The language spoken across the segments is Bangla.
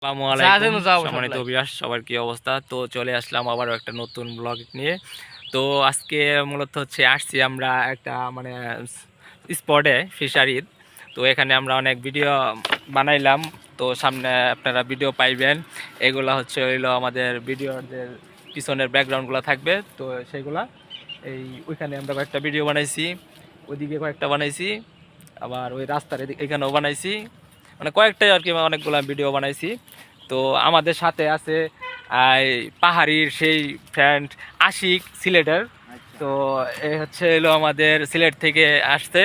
আসসালামু আলাইকুম সম্মানিত ভিউয়ার্স, সবার কি অবস্থা? তো চলে আসলাম আবারও একটা নতুন ব্লগ নিয়ে। তো আজকে মূলত আসছি আমরা একটা স্পটে, ফিশারির। তো এখানে আমরা অনেক ভিডিও বানাইলাম। তো সামনে আপনারা ভিডিও পাইবেন। এগুলা হইলো আমাদের ভিডিওদের পিছনের ব্যাকগ্রাউন্ডগুলো থাকবে। তো সেগুলা ওইখানে আমরা কয়েকটা ভিডিও বানাইছি, ওইদিকে কয়েকটা বানাইছি, আবার ওই রাস্তার এখানেও বানাইছি, মানে কয়েকটাই আর কি, অনেকগুলো ভিডিও বানাইছি। তো আমাদের সাথে আছে পাহাড়ির সেই ফ্রেন্ড আশিক, সিলেটের। তো এই এলো আমাদের সিলেট থেকে আসতে।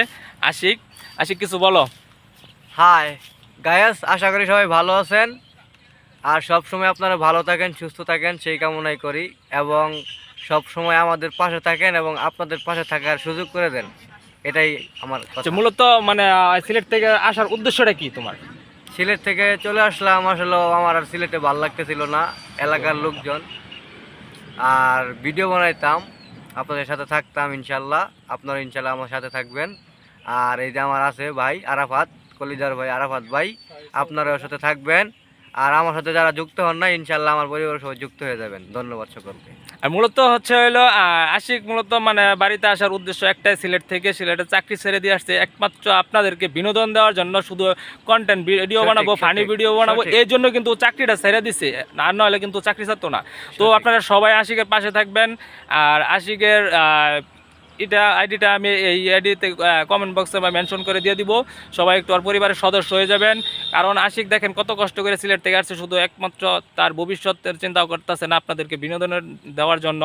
আশিক, আশিক কিছু বলো। হাই গায়াস, আশা করি সবাই ভালো আছেন আর সব সময় আপনারা ভালো থাকেন, সুস্থ থাকেন সেই কামনাই করি, এবং সব সময় আমাদের পাশে থাকেন এবং আপনাদের পাশে থাকার সুযোগ করে দেন, এটাই আমার কথা। মূলত সিলেট থেকে আসার উদ্দেশ্যটা কি তোমার? সিলেট থেকে চলে আসলাম, আসলে আমার আর সিলেটে ভালো লাগতেছিল না, এলাকার লোকজন, আর ভিডিও বানাইতাম, আপনাদের সাথে থাকতাম ইনশাল্লাহ, আপনারা ইনশাল্লাহ আমার সাথে থাকবেন। আর এই যে আমার আছে ভাই আরাফাত, কলিজার ভাই আরাফাত ভাই, আপনারা ওর সাথে থাকবেন। আর আমার সাথে যারা যুক্ত হন না, ইনশাল্লাহ আমার পরিবারের সবাই যুক্ত হয়ে যাবেন। ধন্যবাদ সকলকে। আর মূলত হইলো আশিক মূলত বাড়িতে আসার উদ্দেশ্য একটাই, সিলেট থেকে, সিলেটে চাকরি ছেড়ে দিয়ে আসছে একমাত্র আপনাদেরকে বিনোদন দেওয়ার জন্য, শুধু কন্টেন্ট ভিডিও বানাবো, ফানি ভিডিও বানাবো, এই জন্য কিন্তু চাকরিটা ছেড়ে দিছে, আর নাহলে কিন্তু চাকরি ছাড়তো না। তো আপনারা সবাই আশিকের পাশে থাকবেন। আর আশিকের আইডিটা আমি এই আইডিতে কমেন্ট বক্সে মেনশন করে দিয়ে দিব। সবাই একটু আর পরিবারের সদস্য হয়ে যাবেন। কারণ আশিক দেখেন কত কষ্ট করে সিলেট থেকে আসছে, শুধু একমাত্র তার ভবিষ্যতের চিন্তাও করতেছে না, আপনাদেরকে বিনোদনের দেওয়ার জন্য।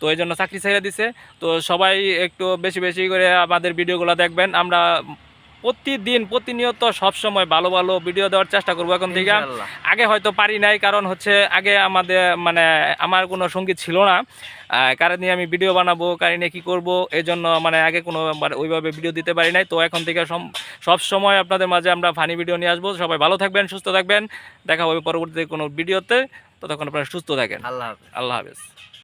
তো এই জন্য চাকরি ছেড়ে দিছে। তো সবাই একটু বেশি বেশি করে আমাদের ভিডিওগুলো দেখবেন। আমরা প্রতিদিন প্রতিনিয়ত সবসময় ভালো ভালো ভিডিও দেওয়ার চেষ্টা করবো এখন থেকে। আগে হয়তো পারি নাই, কারণ আগে আমাদের আমার কোনো সঙ্গীত ছিল না, কারণ নিয়ে আমি ভিডিও বানাবো, কারণ নিয়ে কী করবো, এই জন্য আগে কোনো ওইভাবে ভিডিও দিতে পারি নাই। তো এখন থেকে সব সময় আপনাদের মাঝে আমরা ফানি ভিডিও নিয়ে আসবো। সবাই ভালো থাকবেন, সুস্থ থাকবেন, দেখা হবে পরবর্তীতে কোনো ভিডিওতে। ততক্ষণ আপনারা সুস্থ থাকেন। আল্লাহ হাফেজ। আল্লাহ হাফেজ।